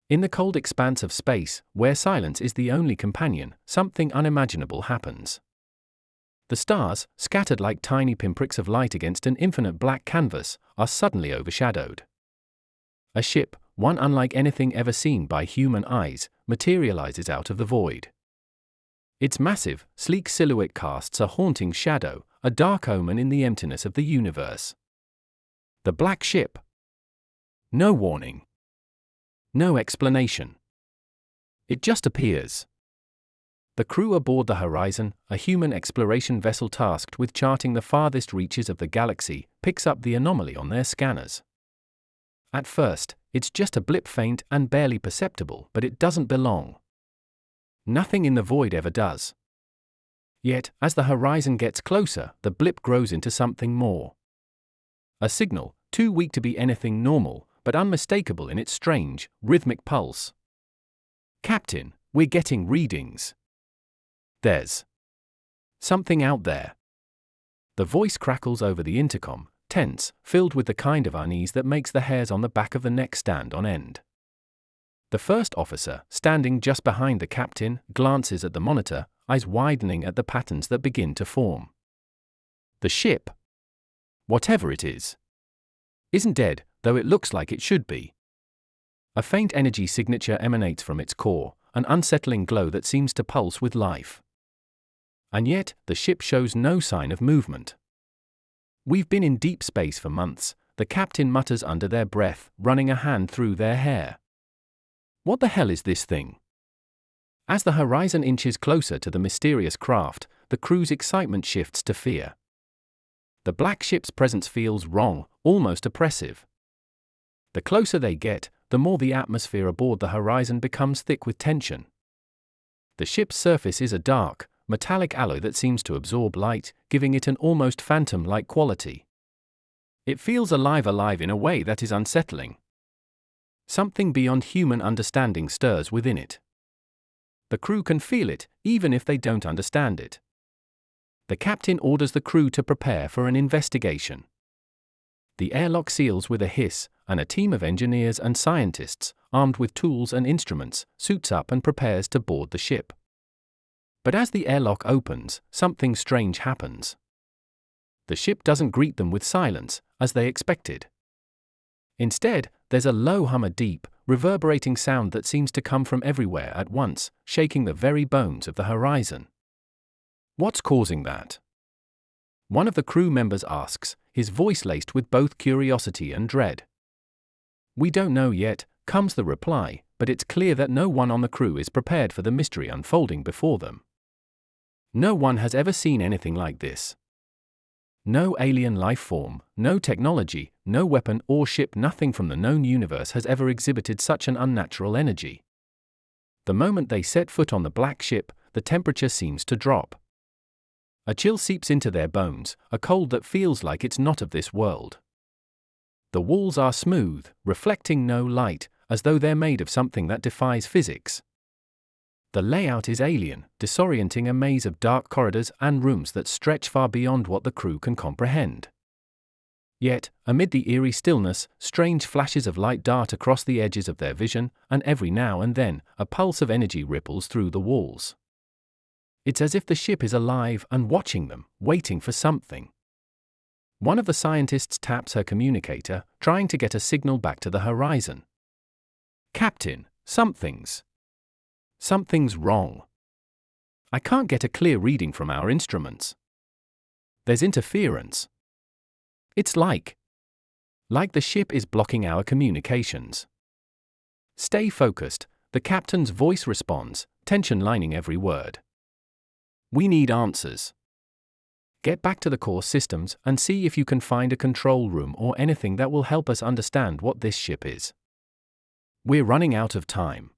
In the cold expanse of space, where silence is the only companion, something unimaginable happens. The stars, scattered like tiny pinpricks of light against an infinite black canvas, are suddenly overshadowed. A ship, one unlike anything ever seen by human eyes, materializes out of the void. Its massive, sleek silhouette casts a haunting shadow, a dark omen in the emptiness of the universe. The black ship. No warning. No explanation. It just appears. The crew aboard the Horizon, a human exploration vessel tasked with charting the farthest reaches of the galaxy, picks up the anomaly on their scanners. At first, it's just a blip, faint and barely perceptible, but it doesn't belong. Nothing in the void ever does. Yet, as the Horizon gets closer, the blip grows into something more. A signal, too weak to be anything normal, but unmistakable in its strange, rhythmic pulse. "Captain, we're getting readings. There's something out there." The voice crackles over the intercom, tense, filled with the kind of unease that makes the hairs on the back of the neck stand on end. The first officer, standing just behind the captain, glances at the monitor, eyes widening at the patterns that begin to form. The ship, whatever it is, isn't dead, though it looks like it should be. A faint energy signature emanates from its core, an unsettling glow that seems to pulse with life. And yet, the ship shows no sign of movement. "We've been in deep space for months," the captain mutters under their breath, running a hand through their hair. "What the hell is this thing?" As the Horizon inches closer to the mysterious craft, the crew's excitement shifts to fear. The black ship's presence feels wrong, almost oppressive. The closer they get, the more the atmosphere aboard the Horizon becomes thick with tension. The ship's surface is a dark, metallic alloy that seems to absorb light, giving it an almost phantom-like quality. It feels alive in a way that is unsettling. Something beyond human understanding stirs within it. The crew can feel it, even if they don't understand it. The captain orders the crew to prepare for an investigation. The airlock seals with a hiss, and a team of engineers and scientists, armed with tools and instruments, suits up and prepares to board the ship. But as the airlock opens, something strange happens. The ship doesn't greet them with silence, as they expected. Instead, there's a low hum, a deep, reverberating sound that seems to come from everywhere at once, shaking the very bones of the Horizon. What's causing that? One of the crew members asks, his voice laced with both curiosity and dread. "We don't know yet," comes the reply, but it's clear that no one on the crew is prepared for the mystery unfolding before them. No one has ever seen anything like this. No alien life form, no technology, no weapon or ship, nothing from the known universe has ever exhibited such an unnatural energy. The moment they set foot on the black ship, the temperature seems to drop. A chill seeps into their bones, a cold that feels like it's not of this world. The walls are smooth, reflecting no light, as though they're made of something that defies physics. The layout is alien, disorienting, a maze of dark corridors and rooms that stretch far beyond what the crew can comprehend. Yet, amid the eerie stillness, strange flashes of light dart across the edges of their vision, and every now and then, a pulse of energy ripples through the walls. It's as if the ship is alive and watching them, waiting for something. One of the scientists taps her communicator, trying to get a signal back to the Horizon. "Captain, something's wrong. I can't get a clear reading from our instruments. There's interference. It's like the ship is blocking our communications." "Stay focused," the captain's voice responds, tension lining every word. "We need answers. Get back to the core systems and see if you can find a control room or anything that will help us understand what this ship is. We're running out of time."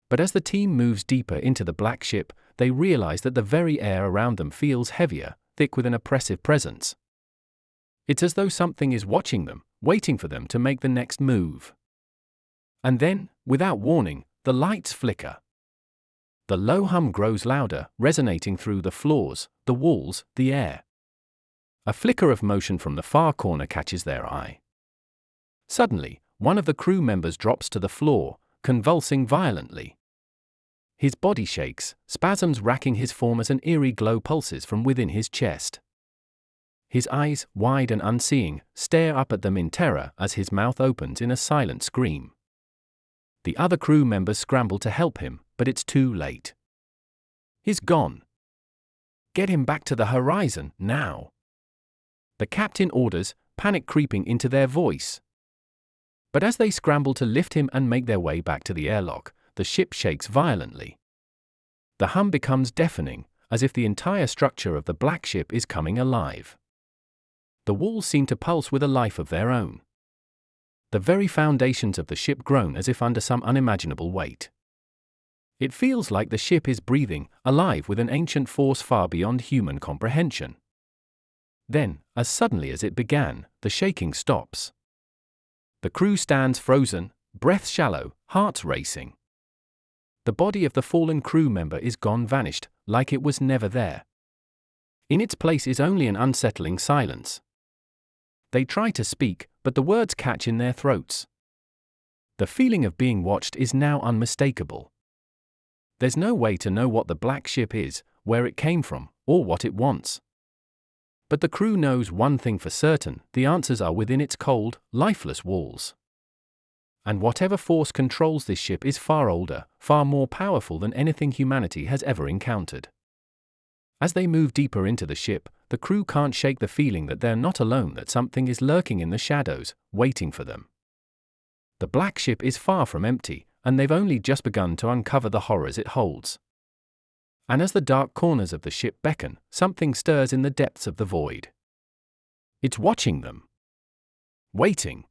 But as the team moves deeper into the black ship, they realize that the very air around them feels heavier, thick with an oppressive presence. It's as though something is watching them, waiting for them to make the next move. And then, without warning, the lights flicker. The low hum grows louder, resonating through the floors, the walls, the air. A flicker of motion from the far corner catches their eye. Suddenly, one of the crew members drops to the floor, convulsing violently. His body shakes, spasms racking his form as an eerie glow pulses from within his chest. His eyes, wide and unseeing, stare up at them in terror as his mouth opens in a silent scream. The other crew members scramble to help him, but it's too late. He's gone. Get him back to the horizon, now. The captain orders, panic creeping into their voice. But as they scramble to lift him and make their way back to the airlock, the ship shakes violently. The hum becomes deafening, as if the entire structure of the black ship is coming alive. The walls seem to pulse with a life of their own. The very foundations of the ship groan as if under some unimaginable weight. It feels like the ship is breathing, alive with an ancient force far beyond human comprehension. Then, as suddenly as it began, the shaking stops. The crew stands frozen, breath shallow, hearts racing. The body of the fallen crew member is gone, vanished, like it was never there. In its place is only an unsettling silence. They try to speak, but the words catch in their throats. The feeling of being watched is now unmistakable. There's no way to know what the black ship is, where it came from, or what it wants. But the crew knows one thing for certain: the answers are within its cold, lifeless walls. And whatever force controls this ship is far older, far more powerful than anything humanity has ever encountered. As they move deeper into the ship, the crew can't shake the feeling that they're not alone, that something is lurking in the shadows, waiting for them. The black ship is far from empty, and they've only just begun to uncover the horrors it holds. And as the dark corners of the ship beckon, something stirs in the depths of the void. It's watching them. Waiting.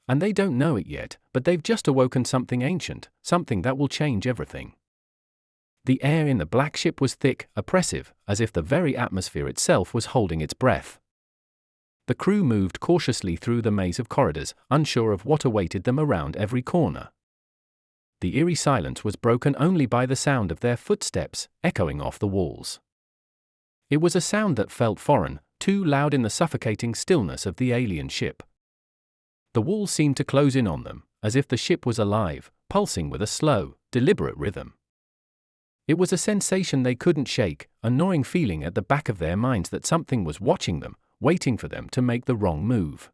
And they don't know it yet, but they've just awoken something ancient, something that will change everything. The air in the black ship was thick, oppressive, as if the very atmosphere itself was holding its breath. The crew moved cautiously through the maze of corridors, unsure of what awaited them around every corner. The eerie silence was broken only by the sound of their footsteps, echoing off the walls. It was a sound that felt foreign, too loud in the suffocating stillness of the alien ship. The walls seemed to close in on them, as if the ship was alive, pulsing with a slow, deliberate rhythm. It was a sensation they couldn't shake, a gnawing feeling at the back of their minds that something was watching them, waiting for them to make the wrong move.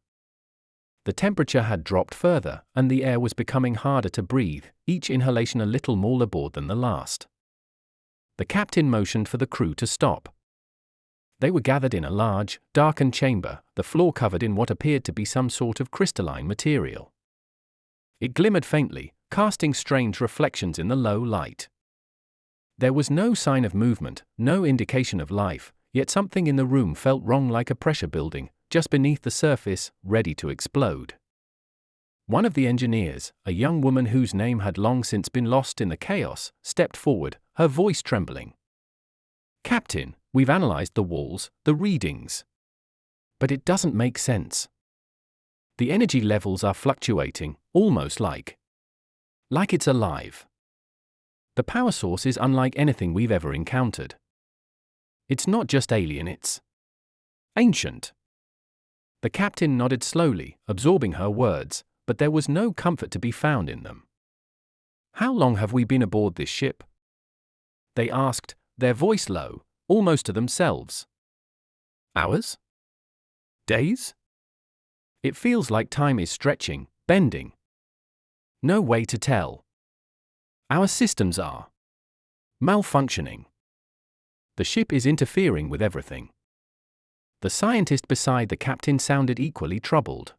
The temperature had dropped further, and the air was becoming harder to breathe, each inhalation a little more labored than the last. The captain motioned for the crew to stop. They were gathered in a large, darkened chamber, the floor covered in what appeared to be some sort of crystalline material. It glimmered faintly, casting strange reflections in the low light. There was no sign of movement, no indication of life, yet something in the room felt wrong, like a pressure building, just beneath the surface, ready to explode. One of the engineers, a young woman whose name had long since been lost in the chaos, stepped forward, her voice trembling. "Captain, we've analyzed the walls, the readings. But it doesn't make sense. The energy levels are fluctuating, almost like it's alive. The power source is unlike anything we've ever encountered. It's not just alien, it's ancient." The captain nodded slowly, absorbing her words, but there was no comfort to be found in them. "How long have we been aboard this ship?" they asked, their voice low, almost to themselves. "Hours? Days? It feels like time is stretching, bending. No way to tell. Our systems are malfunctioning. The ship is interfering with everything." The scientist beside the captain sounded equally troubled.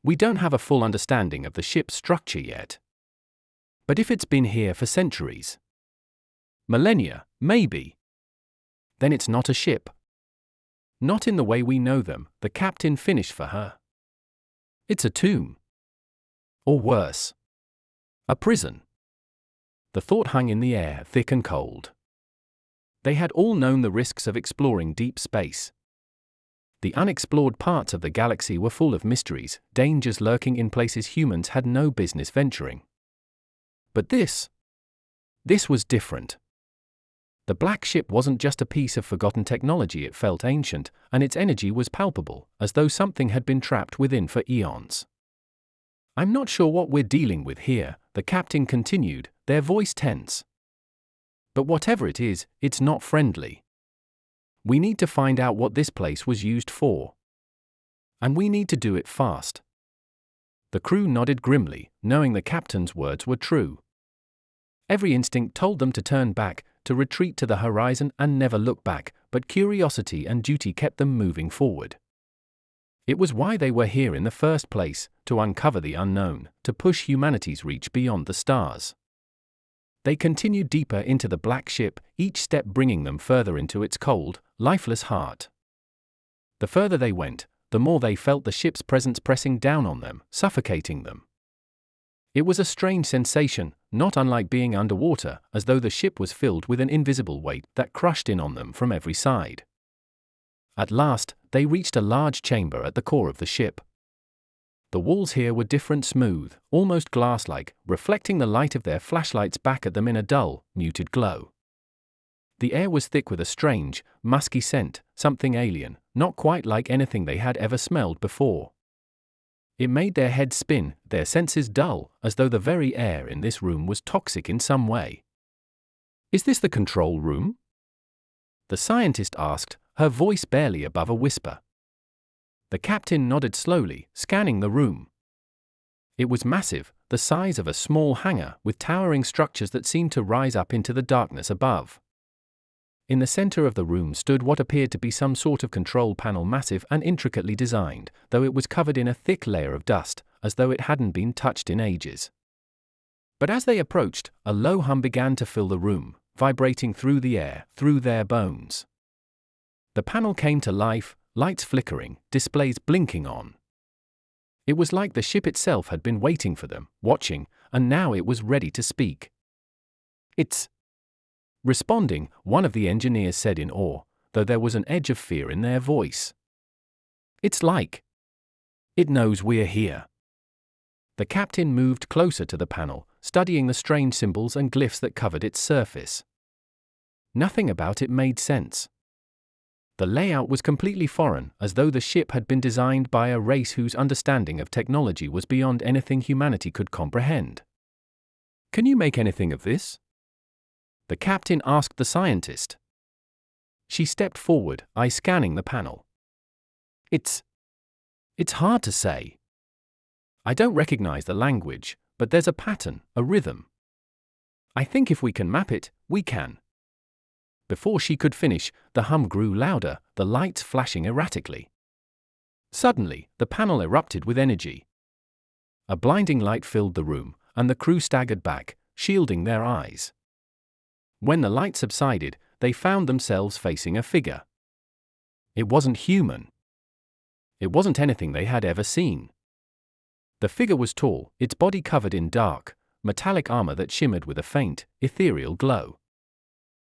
"We don't have a full understanding of the ship's structure yet. But if it's been here for centuries, millennia, maybe, then it's not a ship. Not in the way we know them," the captain finished for her. "It's a tomb. Or worse, a prison." The thought hung in the air, thick and cold. They had all known the risks of exploring deep space. The unexplored parts of the galaxy were full of mysteries, dangers lurking in places humans had no business venturing. But this was different. The black ship wasn't just a piece of forgotten technology, it felt ancient, and its energy was palpable, as though something had been trapped within for eons. I'm not sure what we're dealing with here, the captain continued, their voice tense. But whatever it is, it's not friendly. We need to find out what this place was used for. And we need to do it fast. The crew nodded grimly, knowing the captain's words were true. Every instinct told them to turn back, to retreat to the horizon and never look back, but curiosity and duty kept them moving forward. It was why they were here in the first place, to uncover the unknown, to push humanity's reach beyond the stars. They continued deeper into the black ship, each step bringing them further into its cold, lifeless heart. The further they went, the more they felt the ship's presence pressing down on them, suffocating them. It was a strange sensation, not unlike being underwater, as though the ship was filled with an invisible weight that crushed in on them from every side. At last, they reached a large chamber at the core of the ship. The walls here were different, smooth, almost glass-like, reflecting the light of their flashlights back at them in a dull, muted glow. The air was thick with a strange, musky scent, something alien, not quite like anything they had ever smelled before. It made their heads spin, their senses dull, as though the very air in this room was toxic in some way. "Is this the control room?" the scientist asked, her voice barely above a whisper. The captain nodded slowly, scanning the room. It was massive, the size of a small hangar, with towering structures that seemed to rise up into the darkness above. In the center of the room stood what appeared to be some sort of control panel, massive and intricately designed, though it was covered in a thick layer of dust, as though it hadn't been touched in ages. But as they approached, a low hum began to fill the room, vibrating through the air, through their bones. The panel came to life, lights flickering, displays blinking on. It was like the ship itself had been waiting for them, watching, and now it was ready to speak. "It's..." Responding, one of the engineers said in awe, though there was an edge of fear in their voice. "It's like... it knows we're here." The captain moved closer to the panel, studying the strange symbols and glyphs that covered its surface. Nothing about it made sense. The layout was completely foreign, as though the ship had been designed by a race whose understanding of technology was beyond anything humanity could comprehend. "Can you make anything of this?" the captain asked the scientist. She stepped forward, eyes scanning the panel. It's hard to say. I don't recognize the language, but there's a pattern, a rhythm. I think if we can map it, we can." Before she could finish, the hum grew louder, the lights flashing erratically. Suddenly, the panel erupted with energy. A blinding light filled the room, and the crew staggered back, shielding their eyes. When the light subsided, they found themselves facing a figure. It wasn't human. It wasn't anything they had ever seen. The figure was tall, its body covered in dark, metallic armor that shimmered with a faint, ethereal glow.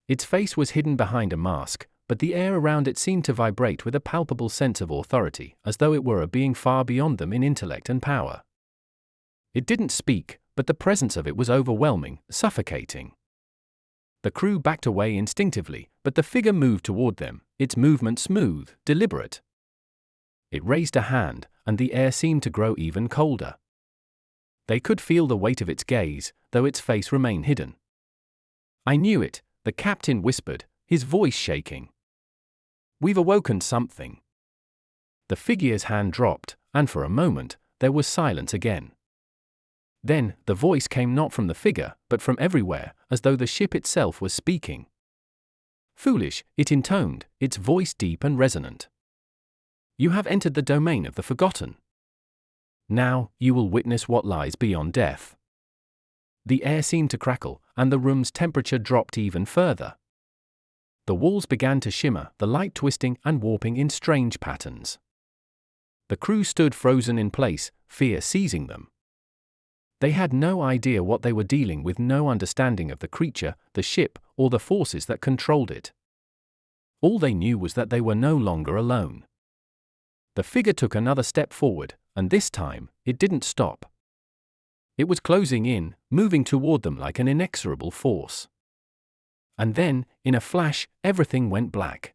Its face was hidden behind a mask, but the air around it seemed to vibrate with a palpable sense of authority, as though it were a being far beyond them in intellect and power. It didn't speak, but the presence of it was overwhelming, suffocating. The crew backed away instinctively, but the figure moved toward them, its movement smooth, deliberate. It raised a hand, and the air seemed to grow even colder. They could feel the weight of its gaze, though its face remained hidden. "I knew it," the captain whispered, his voice shaking. "We've awoken something." The figure's hand dropped, and for a moment, there was silence again. Then, the voice came not from the figure, but from everywhere, as though the ship itself was speaking. "Foolish," it intoned, its voice deep and resonant. "You have entered the domain of the forgotten. Now, you will witness what lies beyond death." The air seemed to crackle, and the room's temperature dropped even further. The walls began to shimmer, the light twisting and warping in strange patterns. The crew stood frozen in place, fear seizing them. They had no idea what they were dealing with, no understanding of the creature, the ship, or the forces that controlled it. All they knew was that they were no longer alone. The figure took another step forward, and this time, it didn't stop. It was closing in, moving toward them like an inexorable force. And then, in a flash, everything went black.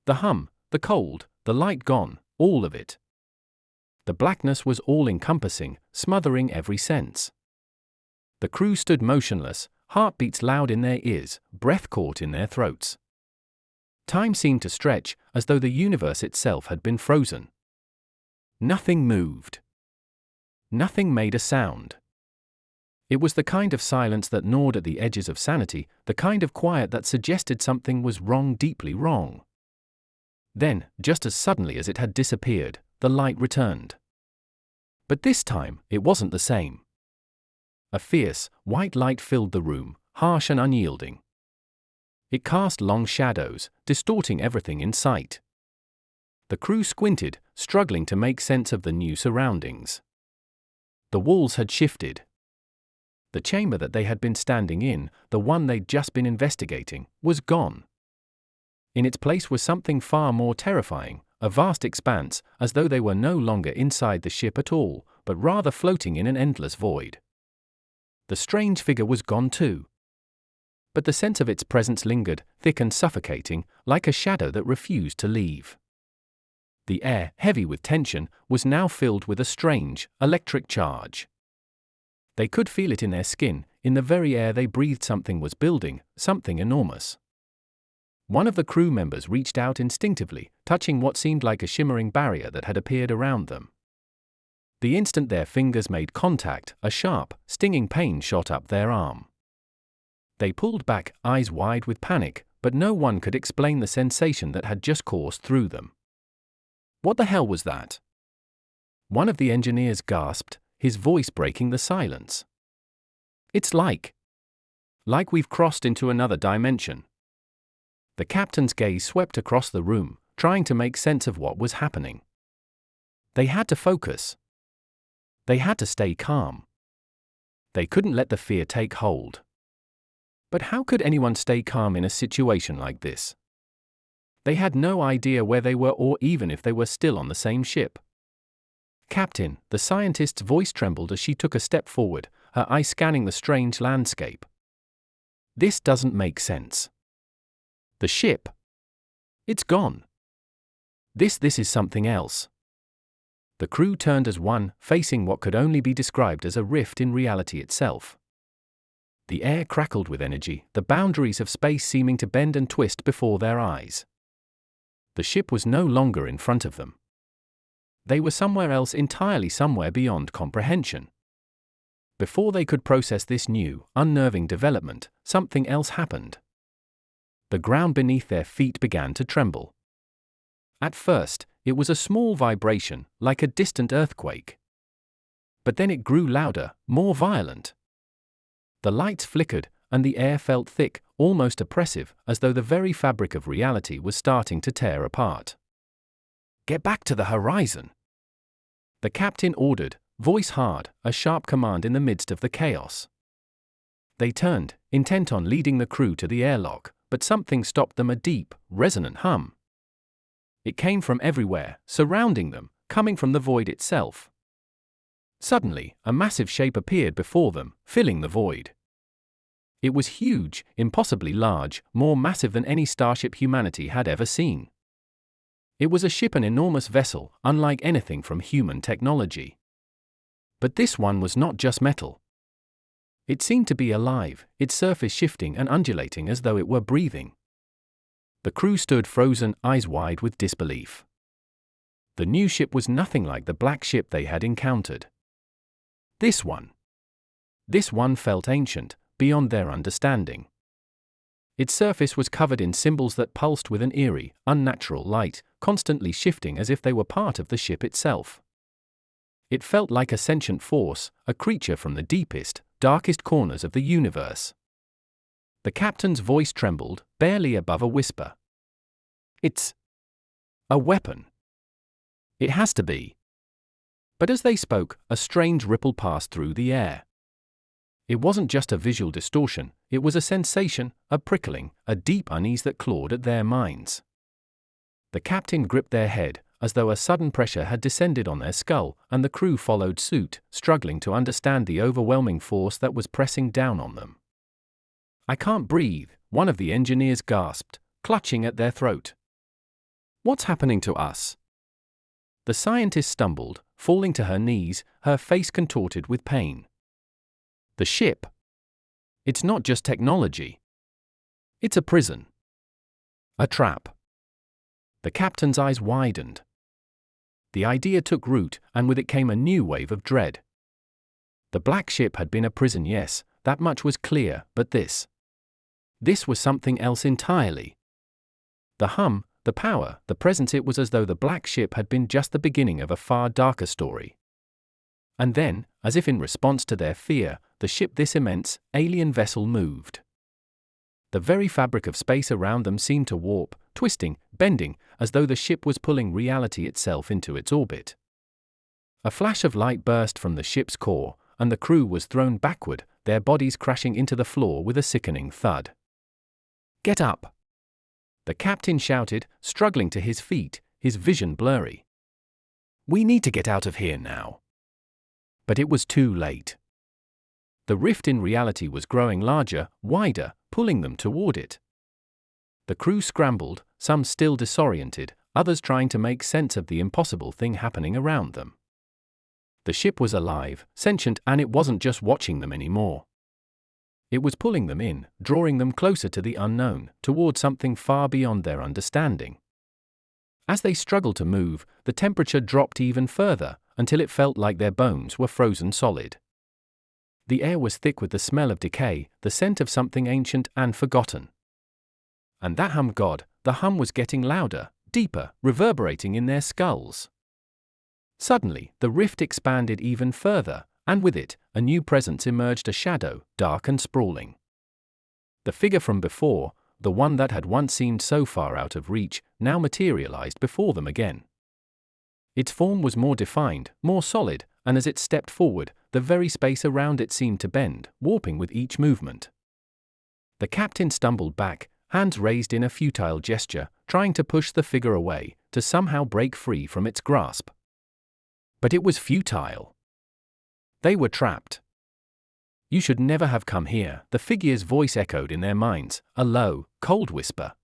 The hum, the cold, the light gone, all of it. The blackness was all-encompassing, smothering every sense. The crew stood motionless, heartbeats loud in their ears, breath caught in their throats. Time seemed to stretch, as though the universe itself had been frozen. Nothing moved. Nothing made a sound. It was the kind of silence that gnawed at the edges of sanity, the kind of quiet that suggested something was wrong, deeply wrong. Then, just as suddenly as it had disappeared, the light returned. But this time, it wasn't the same. A fierce, white light filled the room, harsh and unyielding. It cast long shadows, distorting everything in sight. The crew squinted, struggling to make sense of the new surroundings. The walls had shifted. The chamber that they had been standing in, the one they'd just been investigating, was gone. In its place was something far more terrifying, a vast expanse, as though they were no longer inside the ship at all, but rather floating in an endless void. The strange figure was gone too. But the sense of its presence lingered, thick and suffocating, like a shadow that refused to leave. The air, heavy with tension, was now filled with a strange, electric charge. They could feel it in their skin, in the very air they breathed. Something was building, something enormous. One of the crew members reached out instinctively, touching what seemed like a shimmering barrier that had appeared around them. The instant their fingers made contact, a sharp, stinging pain shot up their arm. They pulled back, eyes wide with panic, but no one could explain the sensation that had just coursed through them. What the hell was that? One of the engineers gasped, his voice breaking the silence. It's like we've crossed into another dimension. The captain's gaze swept across the room, trying to make sense of what was happening. They had to focus. They had to stay calm. They couldn't let the fear take hold. But how could anyone stay calm in a situation like this? They had no idea where they were or even if they were still on the same ship. Captain, the scientist's voice trembled as she took a step forward, her eyes scanning the strange landscape. This doesn't make sense. The ship. It's gone. This is something else. The crew turned as one, facing what could only be described as a rift in reality itself. The air crackled with energy, the boundaries of space seeming to bend and twist before their eyes. The ship was no longer in front of them. They were somewhere else entirely, somewhere beyond comprehension. Before they could process this new, unnerving development, something else happened. The ground beneath their feet began to tremble. At first, it was a small vibration, like a distant earthquake. But then it grew louder, more violent. The lights flickered, and the air felt thick, almost oppressive, as though the very fabric of reality was starting to tear apart. Get back to the horizon! The captain ordered, voice hard, a sharp command in the midst of the chaos. They turned, intent on leading the crew to the airlock, but something stopped them, a deep, resonant hum. It came from everywhere, surrounding them, coming from the void itself. Suddenly, a massive shape appeared before them, filling the void. It was huge, impossibly large, more massive than any starship humanity had ever seen. It was a ship, an enormous vessel, unlike anything from human technology. But this one was not just metal. It seemed to be alive, its surface shifting and undulating as though it were breathing. The crew stood frozen, eyes wide with disbelief. The new ship was nothing like the black ship they had encountered. This one felt ancient, beyond their understanding. Its surface was covered in symbols that pulsed with an eerie, unnatural light, constantly shifting as if they were part of the ship itself. It felt like a sentient force, a creature from the deepest, darkest corners of the universe. The captain's voice trembled, barely above a whisper. It's a weapon. It has to be. But as they spoke, a strange ripple passed through the air. It wasn't just a visual distortion, it was a sensation, a prickling, a deep unease that clawed at their minds. The captain gripped their head, as though a sudden pressure had descended on their skull, and the crew followed suit, struggling to understand the overwhelming force that was pressing down on them. I can't breathe, one of the engineers gasped, clutching at their throat. What's happening to us? The scientist stumbled, falling to her knees, her face contorted with pain. The ship. It's not just technology. It's a prison. A trap. The captain's eyes widened. The idea took root, and with it came a new wave of dread. The black ship had been a prison, yes, that much was clear, but this was something else entirely. The hum, the power, the presence, it was as though the black ship had been just the beginning of a far darker story. And then, as if in response to their fear, the ship, this immense, alien vessel, moved. The very fabric of space around them seemed to warp, twisting, bending, as though the ship was pulling reality itself into its orbit. A flash of light burst from the ship's core, and the crew was thrown backward, their bodies crashing into the floor with a sickening thud. "Get up!" the captain shouted, struggling to his feet, his vision blurry. "We need to get out of here now." But it was too late. The rift in reality was growing larger, wider, pulling them toward it. The crew scrambled, some still disoriented, others trying to make sense of the impossible thing happening around them. The ship was alive, sentient, and it wasn't just watching them anymore. It was pulling them in, drawing them closer to the unknown, toward something far beyond their understanding. As they struggled to move, the temperature dropped even further, until it felt like their bones were frozen solid. The air was thick with the smell of decay, the scent of something ancient and forgotten. And that hum, God, the hum was getting louder, deeper, reverberating in their skulls. Suddenly, the rift expanded even further, and with it, a new presence emerged, a shadow, dark and sprawling. The figure from before, the one that had once seemed so far out of reach, now materialized before them again. Its form was more defined, more solid, and as it stepped forward, the very space around it seemed to bend, warping with each movement. The captain stumbled back, hands raised in a futile gesture, trying to push the figure away, to somehow break free from its grasp. But it was futile. They were trapped. "You should never have come here," the figure's voice echoed in their minds, a low, cold whisper.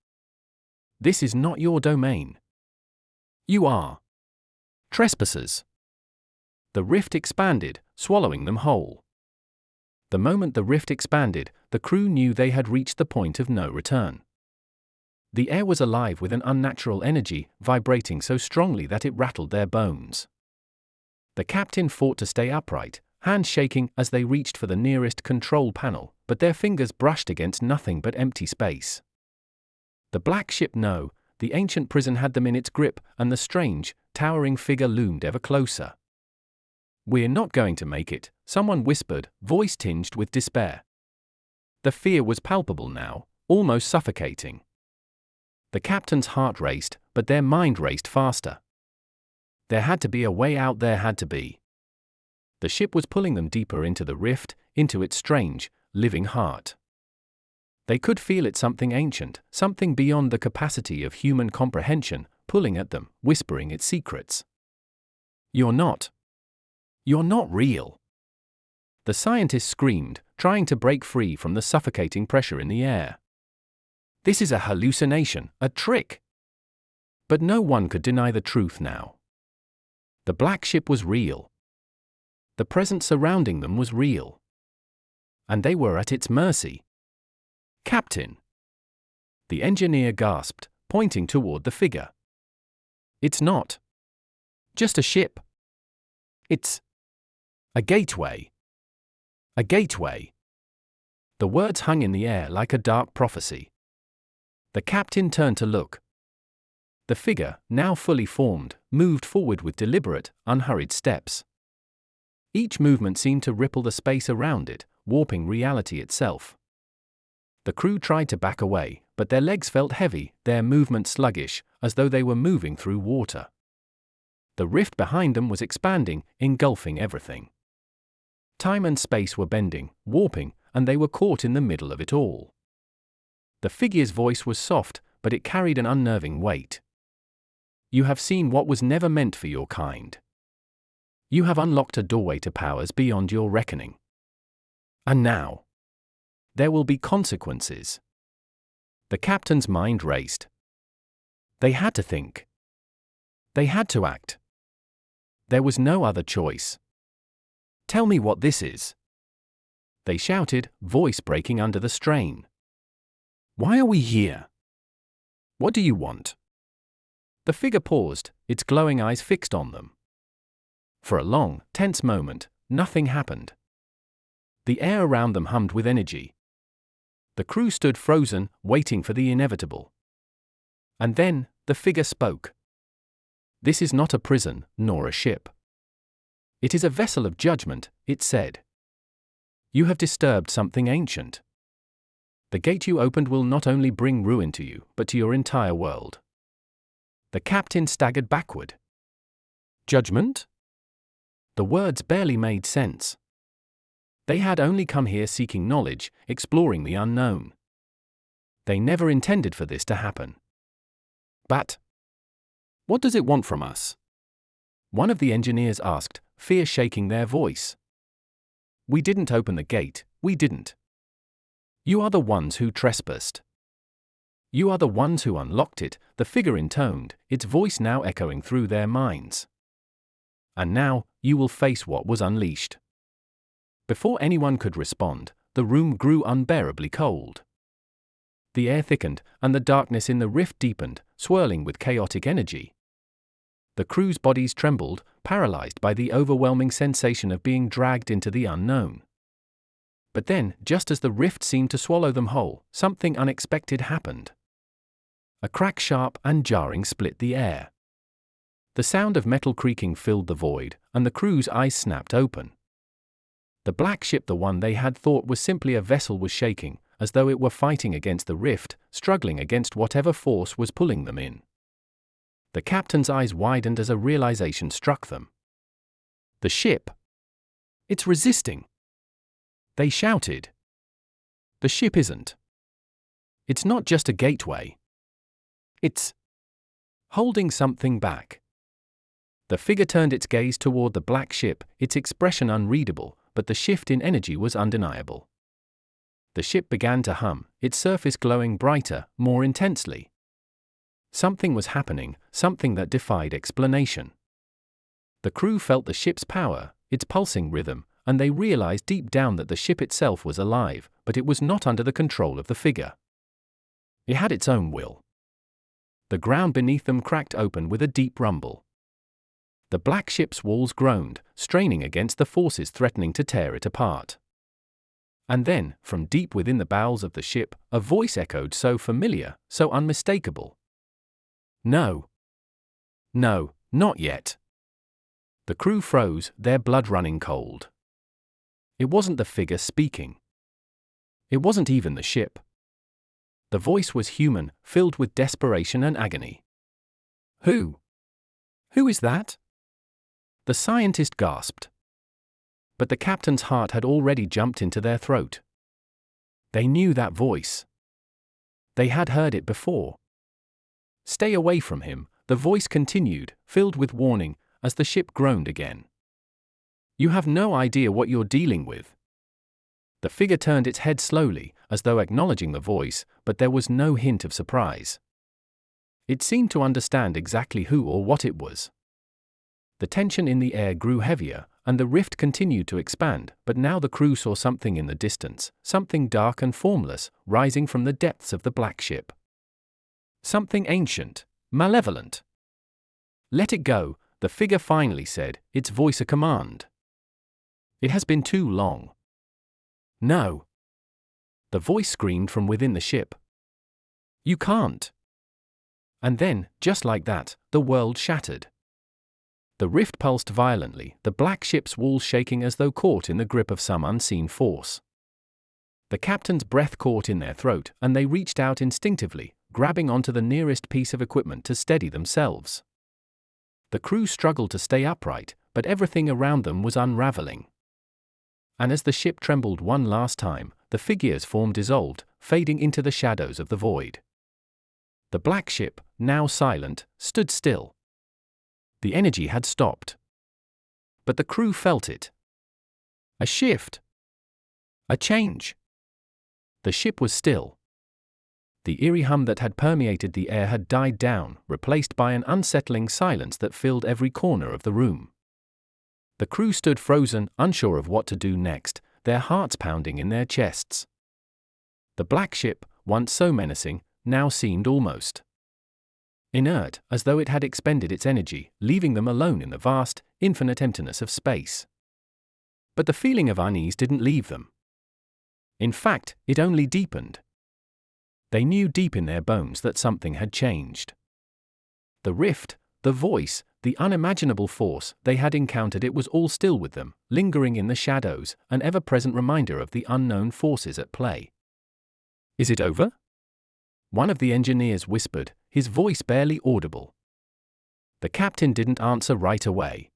"This is not your domain. You are trespassers." The rift expanded, swallowing them whole. The moment the rift expanded, the crew knew they had reached the point of no return. The air was alive with an unnatural energy, vibrating so strongly that it rattled their bones. The captain fought to stay upright, hands shaking as they reached for the nearest control panel, but their fingers brushed against nothing but empty space. The black ship, no, the ancient prison had them in its grip, and the strange, towering figure loomed ever closer. "We're not going to make it," someone whispered, voice tinged with despair. The fear was palpable now, almost suffocating. The captain's heart raced, but their mind raced faster. There had to be a way out, there had to be. The ship was pulling them deeper into the rift, into its strange, living heart. They could feel it, something ancient, something beyond the capacity of human comprehension, pulling at them, whispering its secrets. You're not real." The scientist screamed, trying to break free from the suffocating pressure in the air. "This is a hallucination, a trick." But no one could deny the truth now. The black ship was real. The presence surrounding them was real. And they were at its mercy. "Captain!" the engineer gasped, pointing toward the figure. "It's not just a ship. It's a gateway. A gateway." The words hung in the air like a dark prophecy. The captain turned to look. The figure, now fully formed, moved forward with deliberate, unhurried steps. Each movement seemed to ripple the space around it, warping reality itself. The crew tried to back away, but their legs felt heavy, their movement sluggish, as though they were moving through water. The rift behind them was expanding, engulfing everything. Time and space were bending, warping, and they were caught in the middle of it all. The figure's voice was soft, but it carried an unnerving weight. "You have seen what was never meant for your kind. You have unlocked a doorway to powers beyond your reckoning. And now, there will be consequences." The captain's mind raced. They had to think. They had to act. There was no other choice. "Tell me what this is," they shouted, voice breaking under the strain. "Why are we here? What do you want?" The figure paused, its glowing eyes fixed on them. For a long, tense moment, nothing happened. The air around them hummed with energy. The crew stood frozen, waiting for the inevitable. And then, the figure spoke. "This is not a prison, nor a ship. It is a vessel of judgment," it said. "You have disturbed something ancient. The gate you opened will not only bring ruin to you, but to your entire world." The captain staggered backward. "Judgment?" The words barely made sense. They had only come here seeking knowledge, exploring the unknown. They never intended for this to happen. "But what does it want from us?" one of the engineers asked, fear shaking their voice. "We didn't open the gate, we didn't. You are the ones who trespassed. You are the ones who unlocked it," the figure intoned, its voice now echoing through their minds. "And now, you will face what was unleashed." Before anyone could respond, the room grew unbearably cold. The air thickened, and the darkness in the rift deepened, swirling with chaotic energy. The crew's bodies trembled, paralyzed by the overwhelming sensation of being dragged into the unknown. But then, just as the rift seemed to swallow them whole, something unexpected happened. A crack sharp and jarring split the air. The sound of metal creaking filled the void, and the crew's eyes snapped open. The black ship, the one they had thought was simply a vessel, was shaking, as though it were fighting against the rift, struggling against whatever force was pulling them in. The captain's eyes widened as a realization struck them. "The ship! It's resisting!" they shouted. "The ship isn't. It's not just a gateway. It's holding something back." The figure turned its gaze toward the black ship, its expression unreadable, but the shift in energy was undeniable. The ship began to hum, its surface glowing brighter, more intensely. Something was happening, something that defied explanation. The crew felt the ship's power, its pulsing rhythm, and they realized deep down that the ship itself was alive, but it was not under the control of the figure. It had its own will. The ground beneath them cracked open with a deep rumble. The black ship's walls groaned, straining against the forces threatening to tear it apart. And then, from deep within the bowels of the ship, a voice echoed, so familiar, so unmistakable. "No. No, not yet." The crew froze, their blood running cold. It wasn't the figure speaking. It wasn't even the ship. The voice was human, filled with desperation and agony. "Who? Who is that?" the scientist gasped. But the captain's heart had already jumped into their throat. They knew that voice. They had heard it before. "Stay away from him," the voice continued, filled with warning, as the ship groaned again. "You have no idea what you're dealing with." The figure turned its head slowly, as though acknowledging the voice, but there was no hint of surprise. It seemed to understand exactly who or what it was. The tension in the air grew heavier, and the rift continued to expand, but now the crew saw something in the distance, something dark and formless, rising from the depths of the black ship. Something ancient, malevolent. "Let it go," the figure finally said, its voice a command. "It has been too long." "No." The voice screamed from within the ship. "You can't." And then, just like that, the world shattered. The rift pulsed violently, the black ship's walls shaking as though caught in the grip of some unseen force. The captain's breath caught in their throat, and they reached out instinctively, grabbing onto the nearest piece of equipment to steady themselves. The crew struggled to stay upright, but everything around them was unraveling. And as the ship trembled one last time, the figure's form dissolved, fading into the shadows of the void. The black ship, now silent, stood still. The energy had stopped. But the crew felt it. A shift. A change. The ship was still. The eerie hum that had permeated the air had died down, replaced by an unsettling silence that filled every corner of the room. The crew stood frozen, unsure of what to do next, their hearts pounding in their chests. The black ship, once so menacing, now seemed almost inert, as though it had expended its energy, leaving them alone in the vast, infinite emptiness of space. But the feeling of unease didn't leave them. In fact, it only deepened. They knew deep in their bones that something had changed. The rift, the voice, the unimaginable force they had encountered, it was all still with them, lingering in the shadows, an ever-present reminder of the unknown forces at play. "Is it over?" one of the engineers whispered, his voice barely audible. The captain didn't answer right away.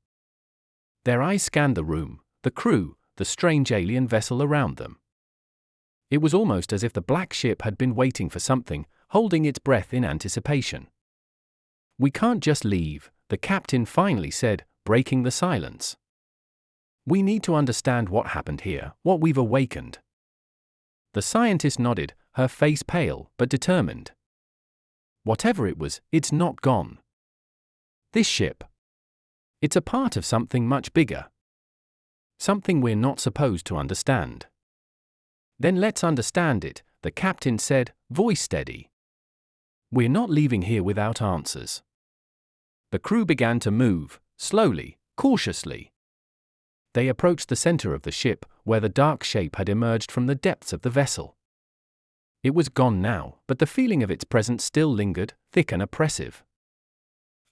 Their eyes scanned the room, the crew, the strange alien vessel around them. It was almost as if the black ship had been waiting for something, holding its breath in anticipation. "We can't just leave," the captain finally said, breaking the silence. "We need to understand what happened here, what we've awakened." The scientist nodded, her face pale but determined. "Whatever it was, it's not gone. This ship, it's a part of something much bigger. Something we're not supposed to understand." "Then let's understand it," the captain said, voice steady. "We're not leaving here without answers." The crew began to move, slowly, cautiously. They approached the center of the ship, where the dark shape had emerged from the depths of the vessel. It was gone now, but the feeling of its presence still lingered, thick and oppressive.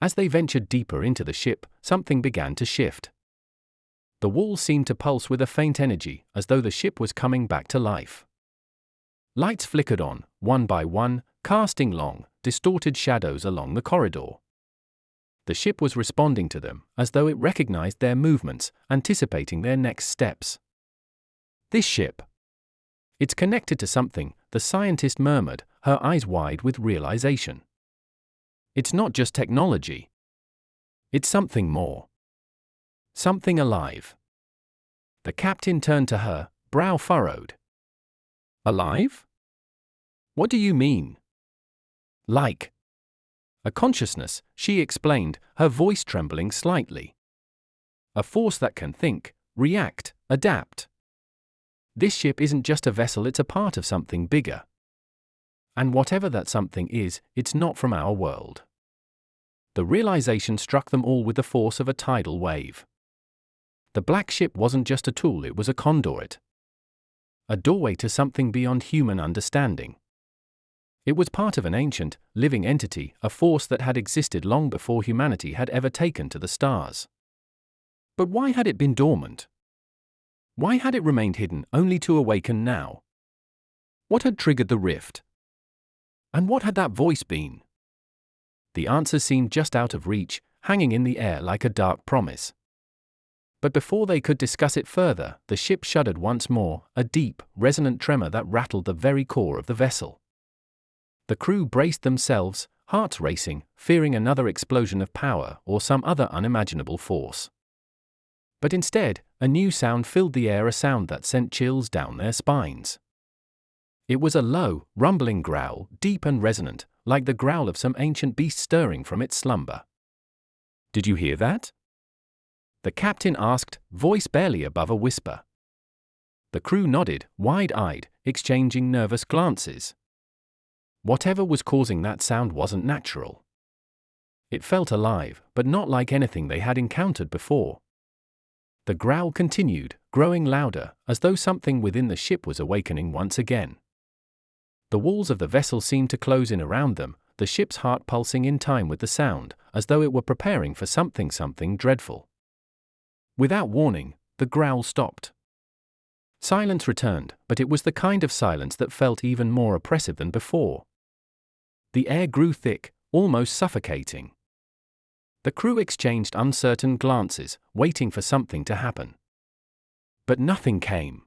As they ventured deeper into the ship, something began to shift. The walls seemed to pulse with a faint energy, as though the ship was coming back to life. Lights flickered on, one by one, casting long, distorted shadows along the corridor. The ship was responding to them, as though it recognized their movements, anticipating their next steps. "This ship, it's connected to something," the scientist murmured, her eyes wide with realization. "It's not just technology. It's something more. Something alive." The captain turned to her, brow furrowed. "Alive? What do you mean?" "Like a consciousness," she explained, her voice trembling slightly. "A force that can think, react, adapt. This ship isn't just a vessel, it's a part of something bigger. And whatever that something is, it's not from our world." The realization struck them all with the force of a tidal wave. The black ship wasn't just a tool, it was a conduit. A doorway to something beyond human understanding. It was part of an ancient, living entity, a force that had existed long before humanity had ever taken to the stars. But why had it been dormant? Why had it remained hidden, only to awaken now? What had triggered the rift? And what had that voice been? The answer seemed just out of reach, hanging in the air like a dark promise. But before they could discuss it further, the ship shuddered once more, a deep, resonant tremor that rattled the very core of the vessel. The crew braced themselves, hearts racing, fearing another explosion of power or some other unimaginable force. But instead, a new sound filled the air, a sound that sent chills down their spines. It was a low, rumbling growl, deep and resonant, like the growl of some ancient beast stirring from its slumber. "Did you hear that?" the captain asked, voice barely above a whisper. The crew nodded, wide-eyed, exchanging nervous glances. Whatever was causing that sound wasn't natural. It felt alive, but not like anything they had encountered before. The growl continued, growing louder, as though something within the ship was awakening once again. The walls of the vessel seemed to close in around them, the ship's heart pulsing in time with the sound, as though it were preparing for something dreadful. Without warning, the growl stopped. Silence returned, but it was the kind of silence that felt even more oppressive than before. The air grew thick, almost suffocating. The crew exchanged uncertain glances, waiting for something to happen. But nothing came.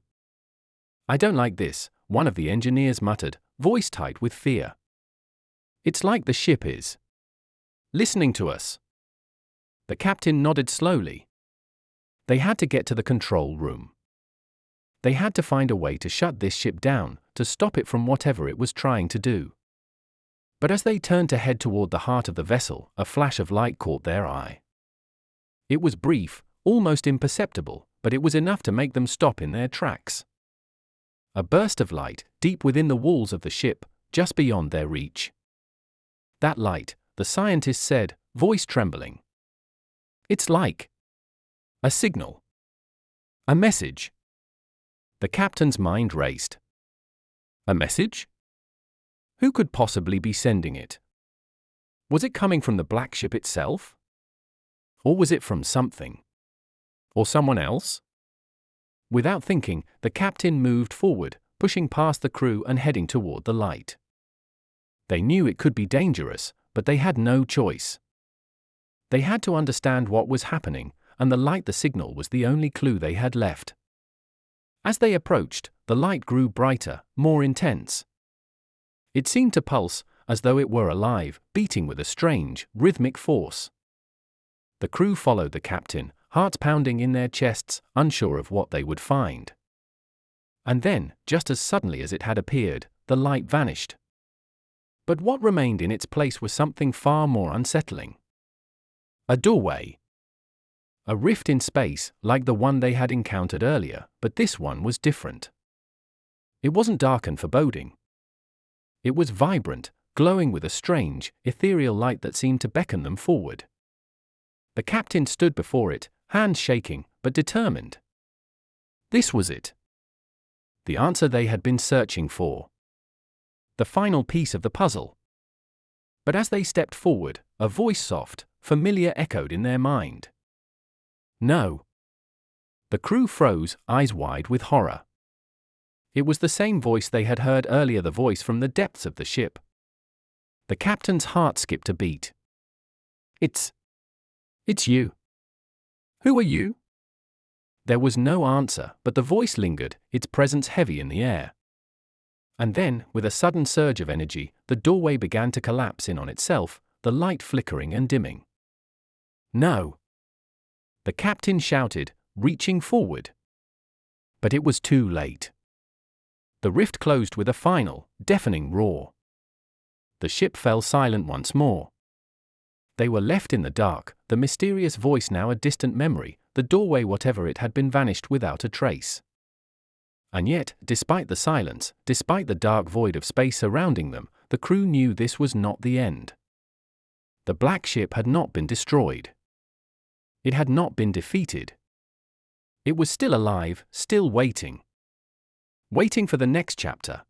"I don't like this," one of the engineers muttered, voice tight with fear. "It's like the ship is listening to us." The captain nodded slowly. They had to get to the control room. They had to find a way to shut this ship down, to stop it from whatever it was trying to do. But as they turned to head toward the heart of the vessel, a flash of light caught their eye. It was brief, almost imperceptible, but it was enough to make them stop in their tracks. A burst of light, deep within the walls of the ship, just beyond their reach. That light, the scientist said, voice trembling. It's like a signal. A message. The captain's mind raced. A message? Who could possibly be sending it? Was it coming from the black ship itself? Or was it from something? Or someone else? Without thinking, the captain moved forward, pushing past the crew and heading toward the light. They knew it could be dangerous, but they had no choice. They had to understand what was happening, and the light, the signal, was the only clue they had left. As they approached, the light grew brighter, more intense. It seemed to pulse, as though it were alive, beating with a strange, rhythmic force. The crew followed the captain, hearts pounding in their chests, unsure of what they would find. And then, just as suddenly as it had appeared, the light vanished. But what remained in its place was something far more unsettling. A doorway. A rift in space, like the one they had encountered earlier, but this one was different. It wasn't dark and foreboding. It was vibrant, glowing with a strange, ethereal light that seemed to beckon them forward. The captain stood before it, hands shaking, but determined. This was it. The answer they had been searching for. The final piece of the puzzle. But as they stepped forward, a voice, soft, familiar, echoed in their mind. No. The crew froze, eyes wide with horror. It was the same voice they had heard earlier, the voice from the depths of the ship. The captain's heart skipped a beat. It's you. Who are you? There was no answer, but the voice lingered, its presence heavy in the air. And then, with a sudden surge of energy, the doorway began to collapse in on itself, the light flickering and dimming. No! The captain shouted, reaching forward. But it was too late. The rift closed with a final, deafening roar. The ship fell silent once more. They were left in the dark, the mysterious voice now a distant memory, the doorway, whatever it had been, vanished without a trace. And yet, despite the silence, despite the dark void of space surrounding them, the crew knew this was not the end. The black ship had not been destroyed. It had not been defeated. It was still alive, still waiting. Waiting for the next chapter.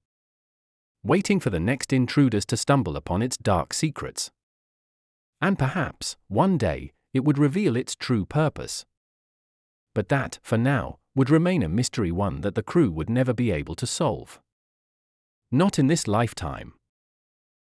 Waiting for the next intruders to stumble upon its dark secrets. And perhaps, one day, it would reveal its true purpose. But that, for now, would remain a mystery, one that the crew would never be able to solve. Not in this lifetime.